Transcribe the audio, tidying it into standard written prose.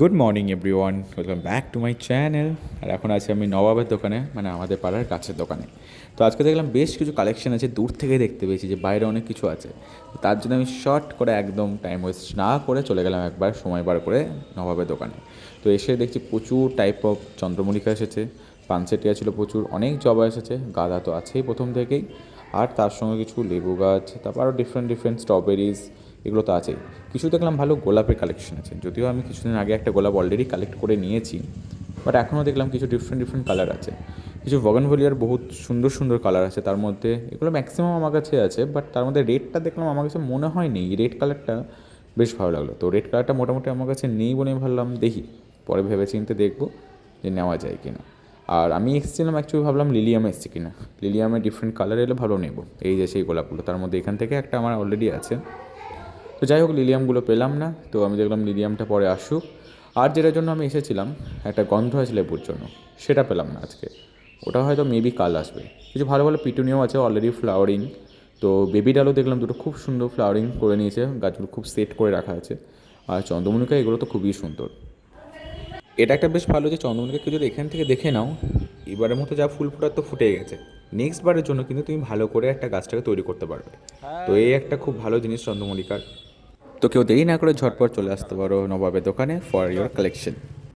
Good morning everyone, welcome back to my channel. আর এখন আছি আমি নবাবের দোকানে, মানে আমাদের পাড়ার গাছের দোকানে। তো আজকে দেখলাম বেশ কিছু কালেকশন আছে, দূর থেকে দেখতে পেয়েছি যে বাইরে অনেক কিছু আছে। তো তার জন্য আমি শর্ট করে একদম টাইম ওয়েস্ট না করে চলে গেলাম একবার সময় বার করে নবাবের দোকানে। তো এসে দেখছি প্রচুর টাইপ অফ চন্দ্রমল্লিকা এসেছে, পানসেটিয়া ছিল প্রচুর, অনেক জবা এসেছে, গাঁদা তো আছেই প্রথম থেকেই, আর তার সঙ্গে কিছু লেবু গাছ, তারপর আরও ডিফারেন্ট ডিফারেন্ট স্ট্রবেরিজ, এগুলো তো আছেই। কিছু দেখলাম ভালো গোলাপের কালেকশন আছে, যদিও আমি কিছুদিন আগে একটা গোলাপ অলরেডি কালেক্ট করে নিয়েছি, বাট এখনও দেখলাম কিছু ডিফারেন্ট ডিফারেন্ট কালার আছে। কিছু বগনভেলিয়ার বহুত সুন্দর সুন্দর কালার আছে, তার মধ্যে এগুলো ম্যাক্সিমাম আমার কাছে আছে, বাট তার মধ্যে রেডটা দেখলাম আমার কাছে মনে হয় নেই, রেড কালারটা বেশ ভালো লাগলো। তো রেড কালারটা মোটামুটি আমার কাছে নেই বলে ভাবলাম দেখি, পরে ভেবে চিন্তে দেখবো যে নেওয়া যায় কিনা। আর আমি এসেছিলাম অ্যাকচুয়ালি ভাবলাম লিলিয়ামে এসেছি কিনা, লিলিয়ামে ডিফারেন্ট কালার এলে ভালো নেব। এই যে সেই গোলাপগুলো, তার মধ্যে এখান থেকে একটা আমার অলরেডি আছে। তো যাই হোক, লিলিয়ামগুলো পেলাম না, তো আমি দেখলাম লিলিয়ামটা পরে আসুক। আর যেটার জন্য আমি এসেছিলাম, একটা গন্ধ আছে লেবুর জন্য, সেটা পেলাম না আজকে। ওটা হয়তো মেবি কাল আসবে। কিছু ভালো ভালো পিটুনিয়াও আছে অলরেডি ফ্লাওয়ারিং। তো বেবি ডালও দেখলাম দুটো খুব সুন্দর ফ্লাওয়ারিং করে নিয়েছে, গাছগুলো খুব সেট করে রাখা আছে। আর চন্দ্রমল্লিকা এগুলো তো খুবই সুন্দর। এটা একটা বেশ ভালো যে চন্দ্রমল্লিকা কেউ যদি এখান থেকে দেখে নাও, এবারের মতো যা ফুল ফোটার তো ফুটেই গেছে, নেক্সট বারের জন্য কিন্তু তুমি ভালো করে একটা গাছটাকে তৈরি করতে পারবে। তো এই একটা খুব ভালো জিনিস চন্দ্রমল্লিকার। তো কেউ দেরি না করে ঝটপট চলে আসতে পারো নবাবের দোকানে ফর ইয়োর কালেকশন।